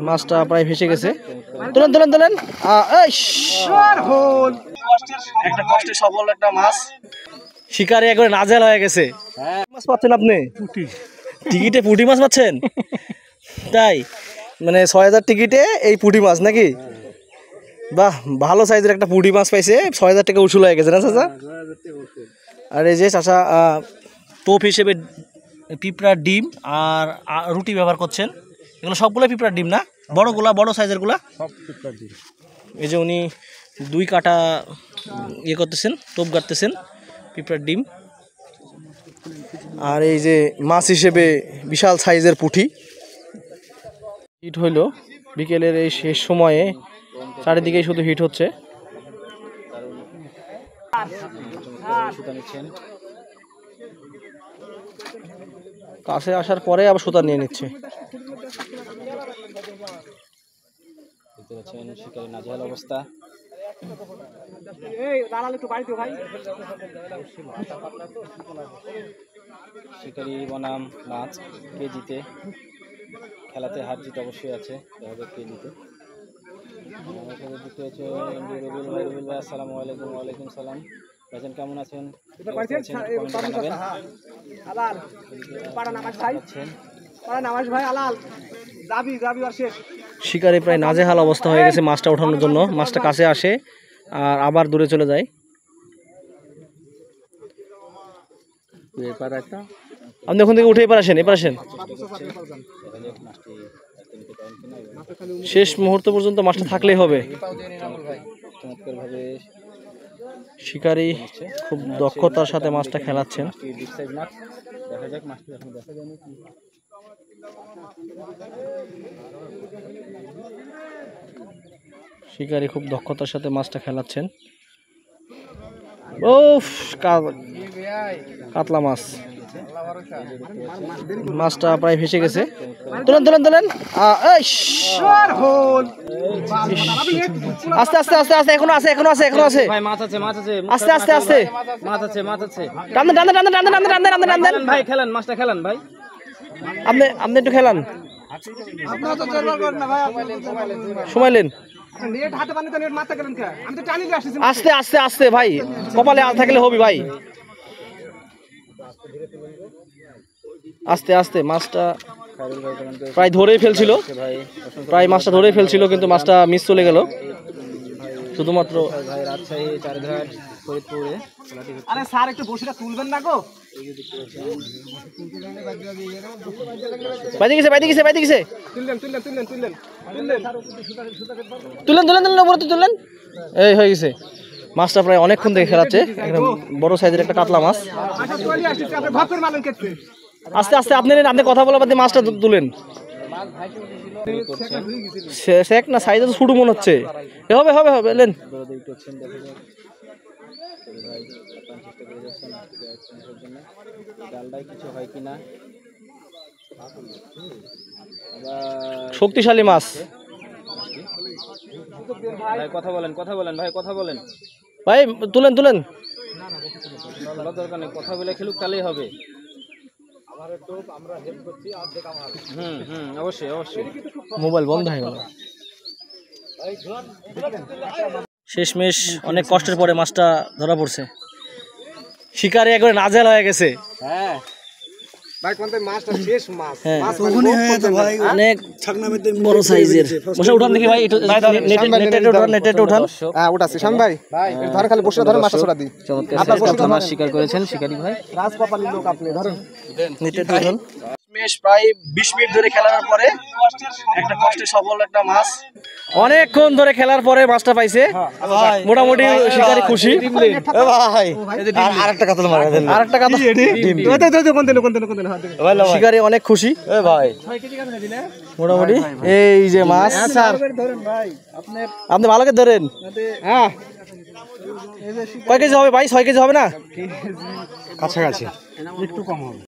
মাছটা প্রায় ভেসে গেছে। তুলেন তুলেন তুলেন। একটা কষ্টে সফল একটা মাছ, শিকারে একবারে নাজেহাল হয়ে গেছে। মাছ পাচ্ছেন আপনি? টিকিটে পুঁটি মাছ পাচ্ছেন? তাই মানে ৬০০০ টিকিটে এই পুঁটি মাছ নাকি? বাহ, ভালো সাইজের একটা পুঁটি মাছ পাইছে। ৬০০০ টাকা উসুল হয়ে গেছে না চাচা? আর এই যে চাচা টোপ হিসেবে পিঁপড়ার ডিম আর রুটি ব্যবহার করছেন। এগুলো সবগুলো পিঁপড়ার ডিম না? বড়গুলা, বড় সাইজের গুলা সব পিঁপড়ার ডিম। এই যে উনি 2 কাটা ইয়ে করতেছেন, টোপ গাড়তেছেন পিঁপড়ার ডিম। আর এই যে মাছ হিসেবে বিশাল সাইজের পুঁটি। হিট হইল বিকেলের এই শেষ সময়ে, চারিদিকেই শুধু হিট হচ্ছে। কাছে আসার পরে আবার সুতা নিয়ে নিচ্ছে। শিকারি নাজেহাল অবস্থা। শিকারি বনাম মাছ কেজিতে, খেলাতে হার জিত অবশ্যই আছে। কেজিতে আসসালামু আলাইকুম। ওয়ালাইকুম সালাম। ভাইজান কেমন আছেন? শিকারে প্রায় নাজেহাল অবস্থা হয়ে গেছে মাছটা ওঠানোর জন্য। মাছটা কাছে আসে আর আবার দূরে চলে যায়। আপনি ওখান থেকে উঠে এবার আসেন, এবার আসেন। শেষ মুহূর্ত পর্যন্ত মাছটা থাকলেই হবে। শিকারি খুব দক্ষতার সাথে মাছটা খেলাচ্ছেন। শিকারি খুব দক্ষতার সাথে মাছটা খেলাচ্ছেন। ও কাতলা মাছ, মাছটা প্রায় ভেসে গেছে। তুলেন তুলেন তুলেন। আস্তে আস্তে আস্তে আস্তে, এখনো আছে এখনো আছে এখনো আছে। আস্তে আস্তে আস্তে, টানদেন টানদেন টানদেন টানদেন টানদেন টানদেন টানদেন ভাই, খেলেন মাছটা খেলেন ভাই। আপনি আপনি একটু খেলান, সময় নেন। আস্তে আস্তে আস্তে ভাই, কপালে আল থাকলে হবি ভাই। আস্তে আস্তে। মাছটা প্রায় ধরেই ফেলছিল, প্রায় মাছটা ধরেই ফেলছিল, কিন্তু মাছটা মিস চলে গেল শুধুমাত্র। বাইরে গেছে বাইরে গেছে বাইরে গেছে। তুলেন তুলেন তুলেন, উপরে তুলেন। এই হয়ে গেছে। মাছটা প্রায় অনেকক্ষণ থেকে খেলাচ্ছে। একদম বড় সাইজের একটা কাতলা মাছ। আস্তে আস্তে, আপনি আপনি কথা বলা বাদে মাছটা তুলেন। শেখ না, সাইজে তো ছোট মনে হচ্ছে। হবে হবে হবে, লেন। শক্তিশালী মাছ। কথা বলেন কথা বলেন ভাই, কথা বলেন ভাই, তুলেন তুলেন। দরকার নেই, কথা বলে খেলুক, তাহলেই হবে। অবশ্যই অবশ্যই। মোবাইল বন্ধ হয়ে গেল। শেষমেশ অনেক কষ্টের পরে মাছটা ধরা পড়ছে। শিকারে একবারে নাজেহাল হয়ে গেছে। হ্যাঁ অনেক বড় সাইজের। উঠান দেখি ভাই, শিকার করেছেন শিকারি ভাই। প্রায় 20 মিনিট ধরে খেলার পরে একটা কষ্টে সফল একটা মাছ, অনেকক্ষণ ধরে খেলার পরে মাছটা পাইছে। মোটামুটি শিকারি খুশি। শিকারি অনেক খুশি মোটামুটি। এই যে মাছ, আপনি ভালো করে ধরেন। কয় কেজি হবে ভাই? 6 কেজি হবে না? কাছাকাছি, একটু কম হবে।